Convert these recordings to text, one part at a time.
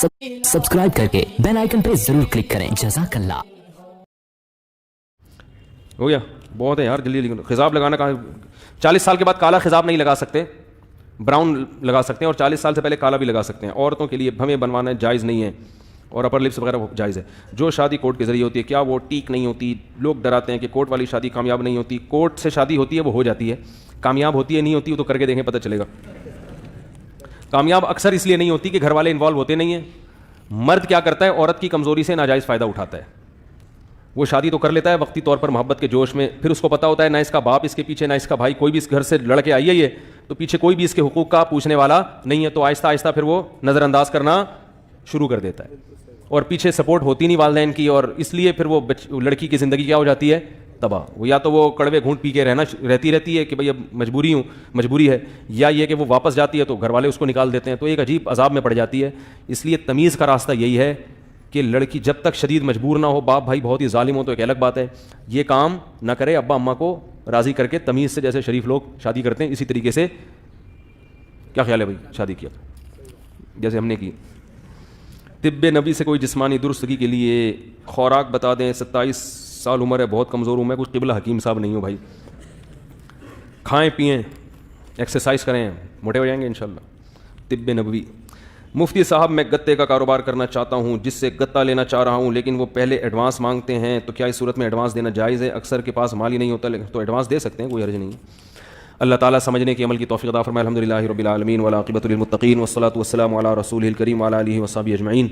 Subscribe करके bell icon पे जरूर क्लिक करें। जज़ाकल्लाह। हो गया, बहुत है यार, जल्दी जल्दी। खिजाब लगाना कहाँ, 40 साल के बाद काला खिजाब नहीं लगा सकते, ब्राउन लगा सकते हैं, और 40 साल से पहले काला भी लगा सकते हैं। औरतों के लिए भवें बनवाना जायज़ नहीं है, और अपर लिप्स वगैरह जायज़ है। जो शादी कोर्ट के ज़रिए होती है, क्या वो टीक नहीं होती? लोग डराते हैं कि कोर्ट वाली शादी कामयाब नहीं होती। कोर्ट से शादी होती है वो हो जाती है, कामयाब होती है नहीं होती वो तो करके देखें, पता चलेगा। कामयाब अक्सर इसलिए नहीं होती कि घर वाले इन्वॉल्व होते नहीं हैं। मर्द क्या करता है, औरत की कमज़ोरी से नाजायज़ फ़ायदा उठाता है। वो शादी तो कर लेता है वक्ती तौर पर मोहब्बत के जोश में, फिर उसको पता होता है ना इसका बाप इसके पीछे, ना इसका भाई, कोई भी इस घर से लड़के आई है ये, तो पीछे कोई भी इसके हुकूक का पूछने वाला नहीं है। तो आहिस्ता आहिस्ता फिर वो नज़रअंदाज करना शुरू कर देता है, और पीछे सपोर्ट होती नहीं वालिदैन की, और इसलिए फिर वो लड़की की ज़िंदगी क्या हो जाती है, तबाह। वो या तो वो कड़वे घूंट पी के रहती है कि भाई अब मजबूरी है, या ये कि वो वापस जाती है तो घर वाले उसको निकाल देते हैं, तो एक अजीब अजाब में पड़ जाती है। इसलिए तमीज़ का रास्ता यही है कि लड़की जब तक शदीद मजबूर ना हो, बाप भाई बहुत ही जालिम हो तो एक अलग बात है, ये काम ना करे, अब्बा अम्मा को राज़ी करके तमीज़ से, जैसे शरीफ लोग शादी करते हैं इसी तरीके से, क्या ख्याल है भाई, शादी किया जैसे हमने की। तिब्बे नबी से कोई जिस्मानी दुरुस्तगी के लिए खुराक बता दें। 27 साल उम्र है, बहुत कमज़ोर हूँ मैं, कुछ क़िबला हकीम साहब नहीं हूँ भाई। खाएँ पिएँ, एक्सरसाइज करें, मोटे हो जाएंगे इंशाल्लाह। तिब्बे नबवी। मुफ्ती साहब, मैं गत्ते का कारोबार करना चाहता हूँ, जिससे गत्ता लेना चाह रहा हूँ, लेकिन वो पहले एडवांस मांगते हैं, तो क्या इस सूरत में एडवांस देना जायज़ है? अक्सर के पास माल ही नहीं होता, लेकिन तो एडवांस दे सकते हैं, कोई हर्ज नहीं है। अल्लाह ताला समझने की अमल की तौफीक अता फरमाए। अल्हम्दुलिल्लाहि रब्बिल आलमीन वल आक़िबतु लिल मुत्तक़ीन वस्सलातु वस्सलामु अला रसूलिहिल करीम व अला आलिहि व सहबिहि अजमईन।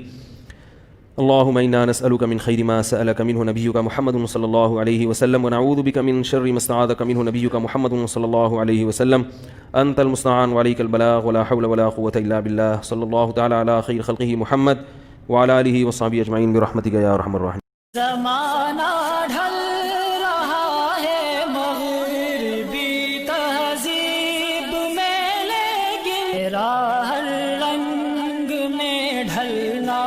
अल्लाहुम्मा इन्ना नस्अलुका मिन खैरि मा सअलका मिन्हु नबियुका मुहम्मदुन सल्लल्लाहु अलैहि वसल्लम व नऊज़ु बिका मिन शर्रि मा इस्तआज़का मिन्हु नबियुका मुहम्मदुन सल्लल्लाहु अलैहि वसल्लम। अंतल मुस्तआन व अलैकल बलाग व ला हौला व ला कुव्वता इल्ला बिल्लाह। सल्लल्लाहु तआला अला खैर खल्क़िही मुहम्मद व अला आलिहि व सहबिहि अजमईन बिरहमतिका या अरहमर राहिमीन। ज़माना ढल रहा है मग़रिबी तहज़ीब में, लेकिन हर रंग में ढलना